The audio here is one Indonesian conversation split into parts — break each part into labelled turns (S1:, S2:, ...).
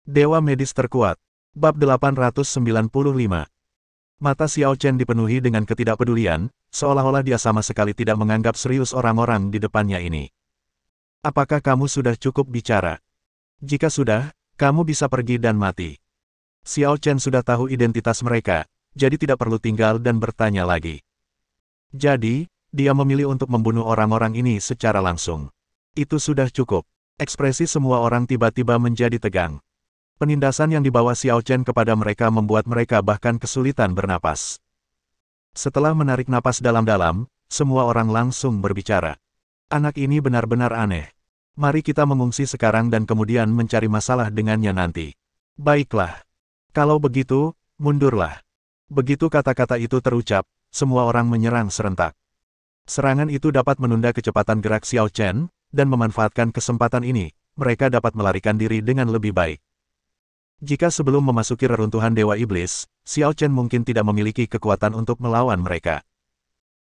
S1: Dewa Medis Terkuat. Bab 895. Mata Xiao Chen dipenuhi dengan ketidakpedulian, seolah-olah dia sama sekali tidak menganggap serius orang-orang di depannya ini. Apakah kamu sudah cukup bicara? Jika sudah, kamu bisa pergi dan mati. Xiao Chen sudah tahu identitas mereka, jadi tidak perlu tinggal dan bertanya lagi. Jadi, dia memilih untuk membunuh orang-orang ini secara langsung. Itu sudah cukup. Ekspresi semua orang tiba-tiba menjadi tegang. Penindasan yang dibawa Xiao Chen kepada mereka membuat mereka bahkan kesulitan bernapas. Setelah menarik napas dalam-dalam, semua orang langsung berbicara. Anak ini benar-benar aneh. Mari kita mengungsi sekarang dan kemudian mencari masalah dengannya nanti. Baiklah. Kalau begitu, mundurlah. Begitu kata-kata itu terucap, semua orang menyerang serentak. Serangan itu dapat menunda kecepatan gerak Xiao Chen, dan memanfaatkan kesempatan ini, mereka dapat melarikan diri dengan lebih baik. Jika sebelum memasuki reruntuhan Dewa Iblis, Xiao Chen mungkin tidak memiliki kekuatan untuk melawan mereka.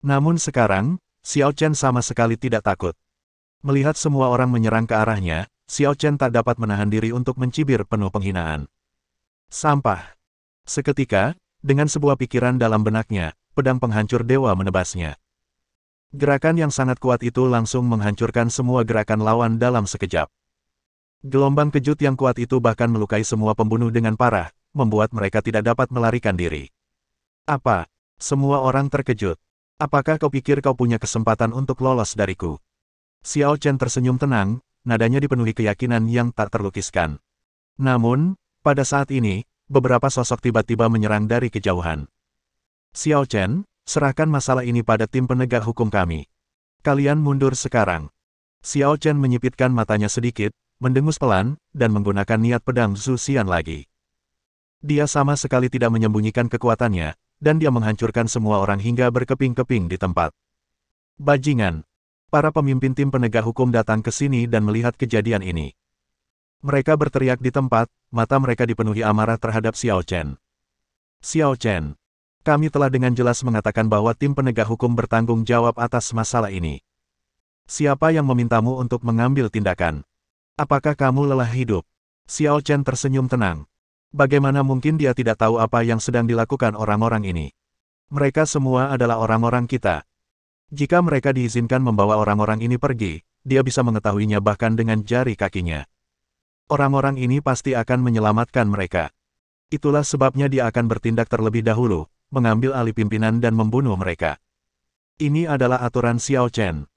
S1: Namun sekarang, Xiao Chen sama sekali tidak takut. Melihat semua orang menyerang ke arahnya, Xiao Chen tak dapat menahan diri untuk mencibir penuh penghinaan. Sampah. Seketika, dengan sebuah pikiran dalam benaknya, pedang penghancur dewa menebasnya. Gerakan yang sangat kuat itu langsung menghancurkan semua gerakan lawan dalam sekejap. Gelombang kejut yang kuat itu bahkan melukai semua pembunuh dengan parah, membuat mereka tidak dapat melarikan diri. Apa? Semua orang terkejut. Apakah kau pikir kau punya kesempatan untuk lolos dariku? Xiao Chen tersenyum tenang, nadanya dipenuhi keyakinan yang tak terlukiskan. Namun, pada saat ini, beberapa sosok tiba-tiba menyerang dari kejauhan. Xiao Chen, serahkan masalah ini pada tim penegak hukum kami. Kalian mundur sekarang. Xiao Chen menyipitkan matanya sedikit, mendengus pelan, dan menggunakan niat pedang Zhu Xian lagi. Dia sama sekali tidak menyembunyikan kekuatannya, dan dia menghancurkan semua orang hingga berkeping-keping di tempat. Bajingan! Para pemimpin tim penegak hukum datang ke sini dan melihat kejadian ini. Mereka berteriak di tempat, mata mereka dipenuhi amarah terhadap Xiao Chen. Xiao Chen, kami telah dengan jelas mengatakan bahwa tim penegak hukum bertanggung jawab atas masalah ini. Siapa yang memintamu untuk mengambil tindakan? Apakah kamu lelah hidup? Xiao Chen tersenyum tenang. Bagaimana mungkin dia tidak tahu apa yang sedang dilakukan orang-orang ini? Mereka semua adalah orang-orang kita. Jika mereka diizinkan membawa orang-orang ini pergi, dia bisa mengetahuinya bahkan dengan jari kakinya. Orang-orang ini pasti akan menyelamatkan mereka. Itulah sebabnya dia akan bertindak terlebih dahulu, mengambil alih pimpinan dan membunuh mereka. Ini adalah aturan Xiao Chen.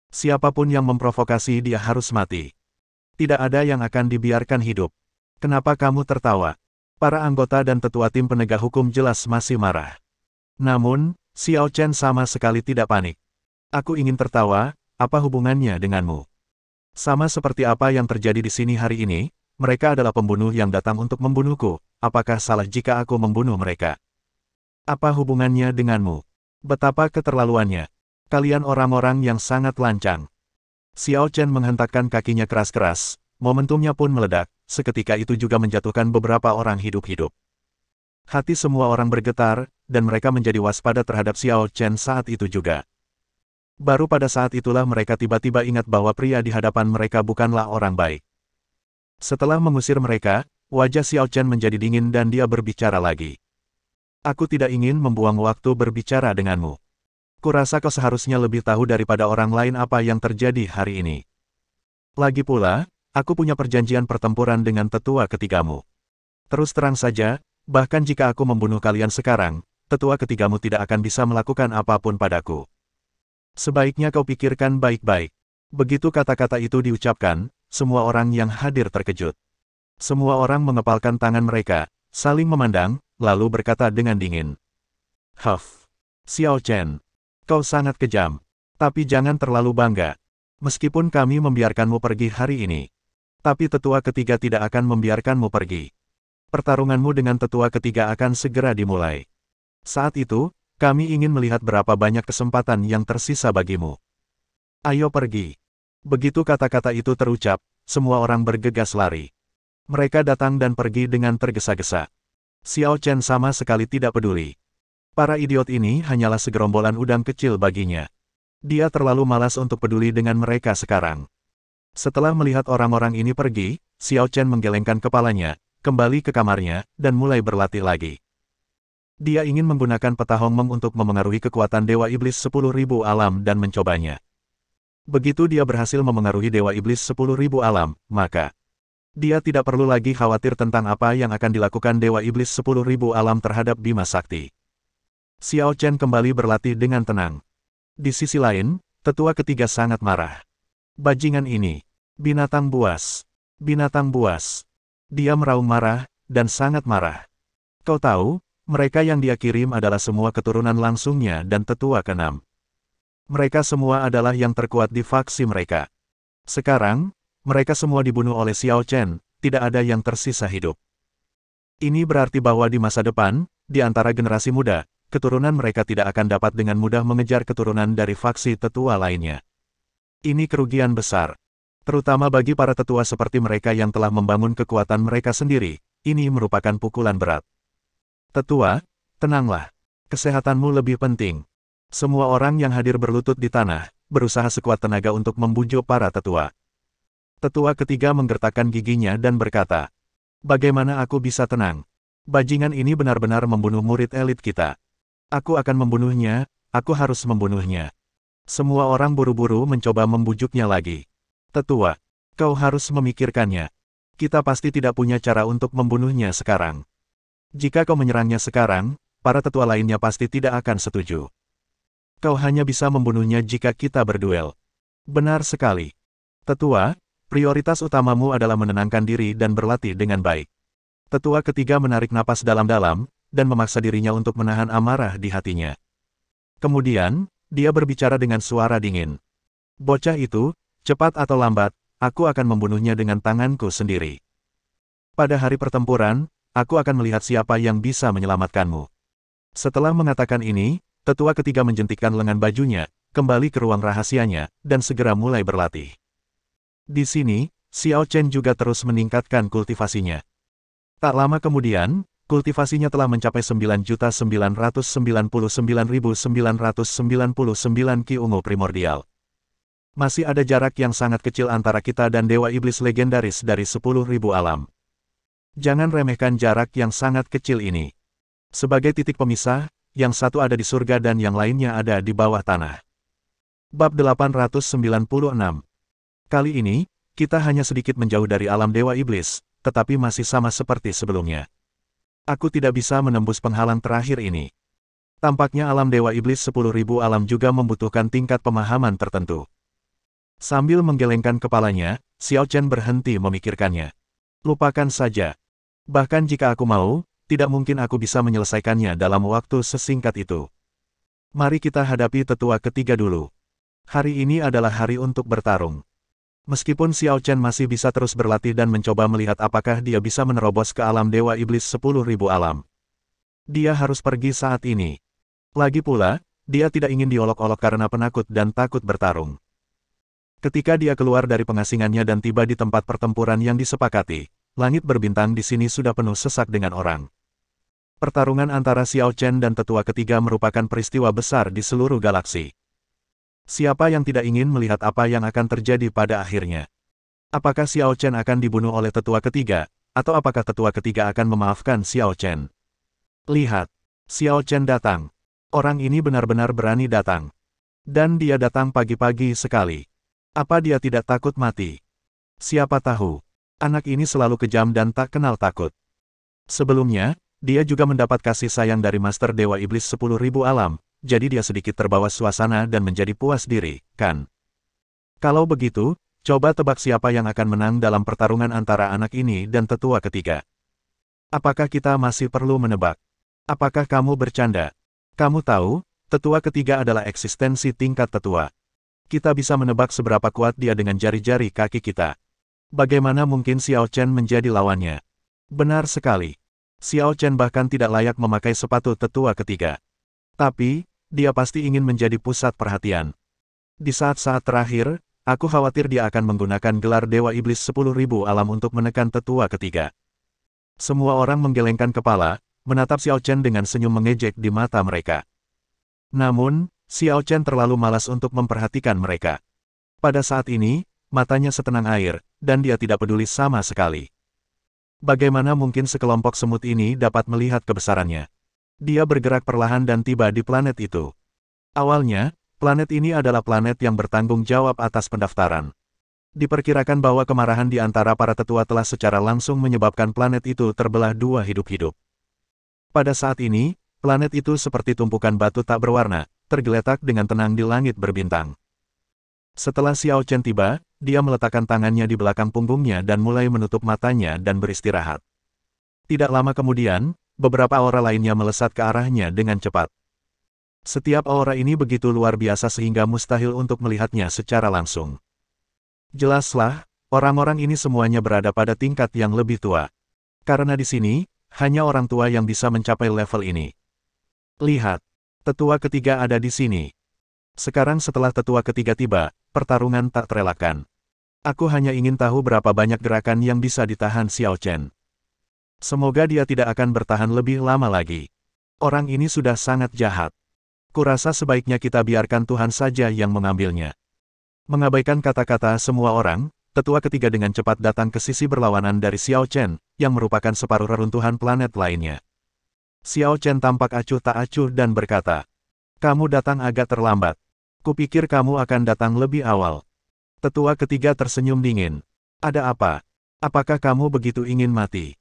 S1: Siapapun yang memprovokasi dia harus mati. Tidak ada yang akan dibiarkan hidup. Kenapa kamu tertawa? Para anggota dan tetua tim penegak hukum jelas masih marah. Namun, Xiao Chen sama sekali tidak panik. Aku ingin tertawa, apa hubungannya denganmu? Sama seperti apa yang terjadi di sini hari ini, mereka adalah pembunuh yang datang untuk membunuhku. Apakah salah jika aku membunuh mereka? Apa hubungannya denganmu? Betapa keterlaluannya. Kalian orang-orang yang sangat lancang. Xiao Chen menghentakkan kakinya keras-keras, momentumnya pun meledak, seketika itu juga menjatuhkan beberapa orang hidup-hidup. Hati semua orang bergetar, dan mereka menjadi waspada terhadap Xiao Chen saat itu juga. Baru pada saat itulah mereka tiba-tiba ingat bahwa pria di hadapan mereka bukanlah orang baik. Setelah mengusir mereka, wajah Xiao Chen menjadi dingin dan dia berbicara lagi. Aku tidak ingin membuang waktu berbicara denganmu. Kurasa kau seharusnya lebih tahu daripada orang lain apa yang terjadi hari ini. Lagi pula, aku punya perjanjian pertempuran dengan tetua ketigamu. Terus terang saja, bahkan jika aku membunuh kalian sekarang, tetua ketigamu tidak akan bisa melakukan apapun padaku. Sebaiknya kau pikirkan baik-baik. Begitu kata-kata itu diucapkan, semua orang yang hadir terkejut. Semua orang mengepalkan tangan mereka, saling memandang, lalu berkata dengan dingin. Huff, Xiao Chen. Kau sangat kejam. Tapi jangan terlalu bangga. Meskipun kami membiarkanmu pergi hari ini. Tapi tetua ketiga tidak akan membiarkanmu pergi. Pertarunganmu dengan tetua ketiga akan segera dimulai. Saat itu, kami ingin melihat berapa banyak kesempatan yang tersisa bagimu. Ayo pergi. Begitu kata-kata itu terucap, semua orang bergegas lari. Mereka datang dan pergi dengan tergesa-gesa. Xiao Chen sama sekali tidak peduli. Para idiot ini hanyalah segerombolan udang kecil baginya. Dia terlalu malas untuk peduli dengan mereka sekarang. Setelah melihat orang-orang ini pergi, Xiao Chen menggelengkan kepalanya, kembali ke kamarnya, dan mulai berlatih lagi. Dia ingin menggunakan peta Hongmeng untuk memengaruhi kekuatan Dewa Iblis 10.000 alam dan mencobanya. Begitu dia berhasil memengaruhi Dewa Iblis 10.000 alam, maka dia tidak perlu lagi khawatir tentang apa yang akan dilakukan Dewa Iblis 10.000 alam terhadap Bima Sakti. Xiao Chen kembali berlatih dengan tenang. Di sisi lain, tetua ketiga sangat marah. Bajingan ini, binatang buas. Binatang buas. Dia meraung marah, dan sangat marah. Kau tahu, mereka yang dia kirim adalah semua keturunan langsungnya dan tetua keenam. Mereka semua adalah yang terkuat di faksi mereka. Sekarang, mereka semua dibunuh oleh Xiao Chen, tidak ada yang tersisa hidup. Ini berarti bahwa di masa depan, di antara generasi muda, keturunan mereka tidak akan dapat dengan mudah mengejar keturunan dari faksi tetua lainnya. Ini kerugian besar. Terutama bagi para tetua seperti mereka yang telah membangun kekuatan mereka sendiri, ini merupakan pukulan berat. Tetua, tenanglah. Kesehatanmu lebih penting. Semua orang yang hadir berlutut di tanah, berusaha sekuat tenaga untuk membujuk para tetua. Tetua ketiga menggertakkan giginya dan berkata, "Bagaimana aku bisa tenang? Bajingan ini benar-benar membunuh murid elit kita. Aku akan membunuhnya, aku harus membunuhnya." Semua orang buru-buru mencoba membujuknya lagi. "Tetua, kau harus memikirkannya. Kita pasti tidak punya cara untuk membunuhnya sekarang. Jika kau menyerangnya sekarang, para tetua lainnya pasti tidak akan setuju. Kau hanya bisa membunuhnya jika kita berduel." "Benar sekali. Tetua, prioritas utamamu adalah menenangkan diri dan berlatih dengan baik." Tetua ketiga menarik napas dalam-dalam, dan memaksa dirinya untuk menahan amarah di hatinya. Kemudian, dia berbicara dengan suara dingin. "Bocah itu, cepat atau lambat, aku akan membunuhnya dengan tanganku sendiri. Pada hari pertempuran, aku akan melihat siapa yang bisa menyelamatkanmu." Setelah mengatakan ini, tetua ketiga menjentikkan lengan bajunya, kembali ke ruang rahasianya, dan segera mulai berlatih. Di sini, Xiao Chen juga terus meningkatkan kultivasinya. Tak lama kemudian, kultivasinya telah mencapai 9.999.999 Ki ungu primordial. Masih ada jarak yang sangat kecil antara kita dan Dewa Iblis legendaris dari 10.000 alam. Jangan remehkan jarak yang sangat kecil ini. Sebagai titik pemisah, yang satu ada di surga dan yang lainnya ada di bawah tanah. Bab 896. Kali ini, kita hanya sedikit menjauh dari alam Dewa Iblis, tetapi masih sama seperti sebelumnya. Aku tidak bisa menembus penghalang terakhir ini. Tampaknya alam Dewa Iblis 10.000 alam juga membutuhkan tingkat pemahaman tertentu. Sambil menggelengkan kepalanya, Xiao Chen berhenti memikirkannya. Lupakan saja. Bahkan jika aku mau, tidak mungkin aku bisa menyelesaikannya dalam waktu sesingkat itu. Mari kita hadapi tetua ketiga dulu. Hari ini adalah hari untuk bertarung. Meskipun Xiao Chen masih bisa terus berlatih dan mencoba melihat apakah dia bisa menerobos ke alam Dewa Iblis 10.000 alam. Dia harus pergi saat ini. Lagi pula, dia tidak ingin diolok-olok karena penakut dan takut bertarung. Ketika dia keluar dari pengasingannya dan tiba di tempat pertempuran yang disepakati, langit berbintang di sini sudah penuh sesak dengan orang. Pertarungan antara Xiao Chen dan tetua ketiga merupakan peristiwa besar di seluruh galaksi. Siapa yang tidak ingin melihat apa yang akan terjadi pada akhirnya? Apakah Xiao Chen akan dibunuh oleh tetua ketiga, atau apakah tetua ketiga akan memaafkan Xiao Chen? Lihat, Xiao Chen datang. Orang ini benar-benar berani datang. Dan dia datang pagi-pagi sekali. Apa dia tidak takut mati? Siapa tahu, anak ini selalu kejam dan tak kenal takut. Sebelumnya, dia juga mendapat kasih sayang dari Master Dewa Iblis 10.000 alam, jadi dia sedikit terbawa suasana dan menjadi puas diri, kan? Kalau begitu, coba tebak siapa yang akan menang dalam pertarungan antara anak ini dan tetua ketiga. Apakah kita masih perlu menebak? Apakah kamu bercanda? Kamu tahu, tetua ketiga adalah eksistensi tingkat tetua. Kita bisa menebak seberapa kuat dia dengan jari-jari kaki kita. Bagaimana mungkin Xiao Chen menjadi lawannya? Benar sekali. Xiao Chen bahkan tidak layak memakai sepatu tetua ketiga. Tapi, dia pasti ingin menjadi pusat perhatian. Di saat-saat terakhir, aku khawatir dia akan menggunakan gelar Dewa Iblis 10.000 alam untuk menekan tetua ketiga. Semua orang menggelengkan kepala, menatap Xiao Chen dengan senyum mengejek di mata mereka. Namun, Xiao Chen terlalu malas untuk memperhatikan mereka. Pada saat ini, matanya setenang air, dan dia tidak peduli sama sekali. Bagaimana mungkin sekelompok semut ini dapat melihat kebesarannya? Dia bergerak perlahan dan tiba di planet itu. Awalnya, planet ini adalah planet yang bertanggung jawab atas pendaftaran. Diperkirakan bahwa kemarahan di antara para tetua telah secara langsung menyebabkan planet itu terbelah dua hidup-hidup. Pada saat ini, planet itu seperti tumpukan batu tak berwarna, tergeletak dengan tenang di langit berbintang. Setelah Xiao Chen tiba, dia meletakkan tangannya di belakang punggungnya dan mulai menutup matanya dan beristirahat. Tidak lama kemudian, beberapa aura lainnya melesat ke arahnya dengan cepat. Setiap aura ini begitu luar biasa sehingga mustahil untuk melihatnya secara langsung. Jelaslah, orang-orang ini semuanya berada pada tingkat yang lebih tua. Karena di sini, hanya orang tua yang bisa mencapai level ini. Lihat, tetua ketiga ada di sini. Sekarang setelah tetua ketiga tiba, pertarungan tak terelakkan. Aku hanya ingin tahu berapa banyak gerakan yang bisa ditahan Xiao Chen. Semoga dia tidak akan bertahan lebih lama lagi. Orang ini sudah sangat jahat. Kurasa sebaiknya kita biarkan Tuhan saja yang mengambilnya. Mengabaikan kata-kata semua orang, tetua ketiga dengan cepat datang ke sisi berlawanan dari Xiao Chen, yang merupakan separuh reruntuhan planet lainnya. Xiao Chen tampak acuh tak acuh dan berkata, "Kamu datang agak terlambat. Kupikir kamu akan datang lebih awal." Tetua ketiga tersenyum dingin. "Ada apa? Apakah kamu begitu ingin mati?"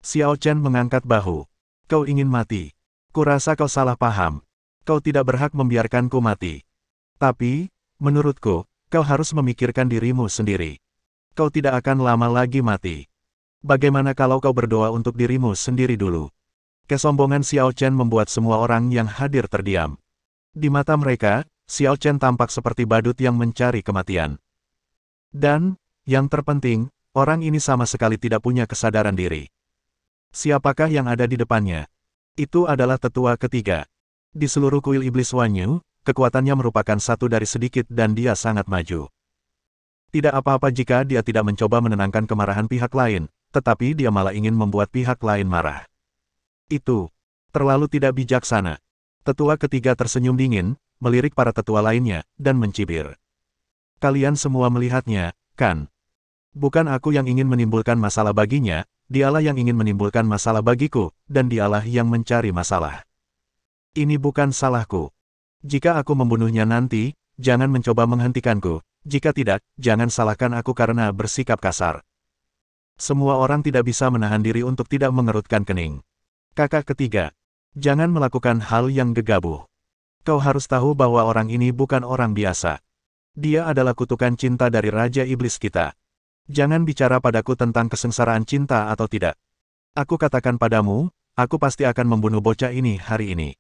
S1: Xiao Chen mengangkat bahu. "Kau ingin mati? Kurasa kau salah paham. Kau tidak berhak membiarkanku mati. Tapi, menurutku, kau harus memikirkan dirimu sendiri. Kau tidak akan lama lagi mati. Bagaimana kalau kau berdoa untuk dirimu sendiri dulu?" Kesombongan Xiao Chen membuat semua orang yang hadir terdiam. Di mata mereka, Xiao Chen tampak seperti badut yang mencari kematian. Dan, yang terpenting, orang ini sama sekali tidak punya kesadaran diri. Siapakah yang ada di depannya? Itu adalah tetua ketiga. Di seluruh kuil iblis Wanyu, kekuatannya merupakan satu dari sedikit dan dia sangat maju. Tidak apa-apa jika dia tidak mencoba menenangkan kemarahan pihak lain, tetapi dia malah ingin membuat pihak lain marah. Itu terlalu tidak bijaksana. Tetua ketiga tersenyum dingin, melirik para tetua lainnya, dan mencibir. "Kalian semua melihatnya, kan? Bukan aku yang ingin menimbulkan masalah baginya, dialah yang ingin menimbulkan masalah bagiku, dan dialah yang mencari masalah. Ini bukan salahku. Jika aku membunuhnya nanti, jangan mencoba menghentikanku, jika tidak, jangan salahkan aku karena bersikap kasar." Semua orang tidak bisa menahan diri untuk tidak mengerutkan kening. Kakak ketiga, jangan melakukan hal yang gegabah. Kau harus tahu bahwa orang ini bukan orang biasa. Dia adalah kutukan cinta dari Raja Iblis kita. Jangan bicara padaku tentang kesengsaraan cinta atau tidak. Aku katakan padamu, aku pasti akan membunuh bocah ini hari ini.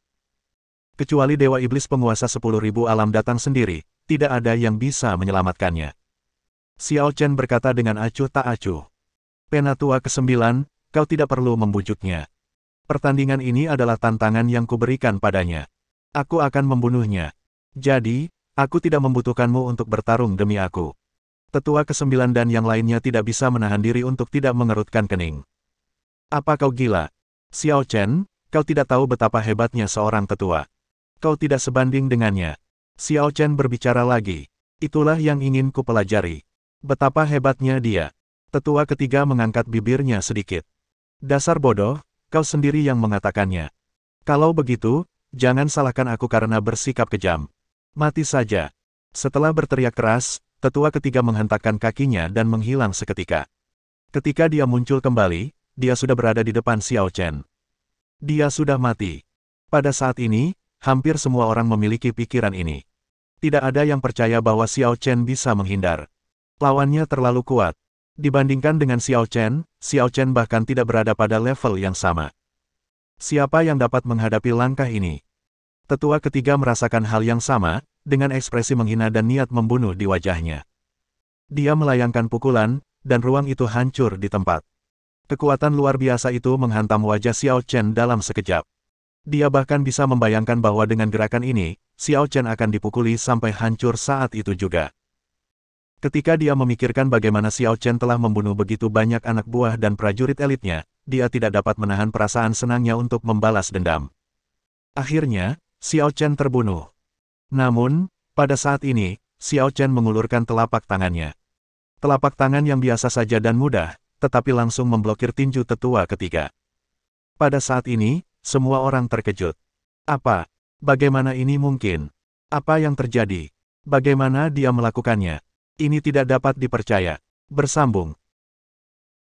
S1: Kecuali Dewa Iblis penguasa 10.000 alam datang sendiri, tidak ada yang bisa menyelamatkannya. Xiao Chen berkata dengan acuh tak acuh. "Penatua ke-9, kau tidak perlu membujuknya. Pertandingan ini adalah tantangan yang kuberikan padanya. Aku akan membunuhnya. Jadi, aku tidak membutuhkanmu untuk bertarung demi aku." Tetua ke-9 dan yang lainnya tidak bisa menahan diri untuk tidak mengerutkan kening. "Apa kau gila? Xiao Chen, kau tidak tahu betapa hebatnya seorang tetua. Kau tidak sebanding dengannya." Xiao Chen berbicara lagi. "Itulah yang ingin ku pelajari. Betapa hebatnya dia." Tetua ketiga mengangkat bibirnya sedikit. "Dasar bodoh, kau sendiri yang mengatakannya. Kalau begitu, jangan salahkan aku karena bersikap kejam. Mati saja." Setelah berteriak keras, tetua ketiga menghentakkan kakinya dan menghilang seketika. Ketika dia muncul kembali, dia sudah berada di depan Xiao Chen. Dia sudah mati. Pada saat ini, hampir semua orang memiliki pikiran ini. Tidak ada yang percaya bahwa Xiao Chen bisa menghindar. Lawannya terlalu kuat. Dibandingkan dengan Xiao Chen bahkan tidak berada pada level yang sama. Siapa yang dapat menghadapi langkah ini? Tetua ketiga merasakan hal yang sama, dengan ekspresi menghina dan niat membunuh di wajahnya. Dia melayangkan pukulan, dan ruang itu hancur di tempat. Kekuatan luar biasa itu menghantam wajah Xiao Chen dalam sekejap. Dia bahkan bisa membayangkan bahwa dengan gerakan ini, Xiao Chen akan dipukuli sampai hancur saat itu juga. Ketika dia memikirkan bagaimana Xiao Chen telah membunuh begitu banyak anak buah dan prajurit elitnya, dia tidak dapat menahan perasaan senangnya untuk membalas dendam. Akhirnya, Xiao Chen terbunuh. Namun, pada saat ini, Xiao Chen mengulurkan telapak tangannya. Telapak tangan yang biasa saja dan mudah, tetapi langsung memblokir tinju tetua ketiga. Pada saat ini, semua orang terkejut. Apa? Bagaimana ini mungkin? Apa yang terjadi? Bagaimana dia melakukannya? Ini tidak dapat dipercaya. Bersambung.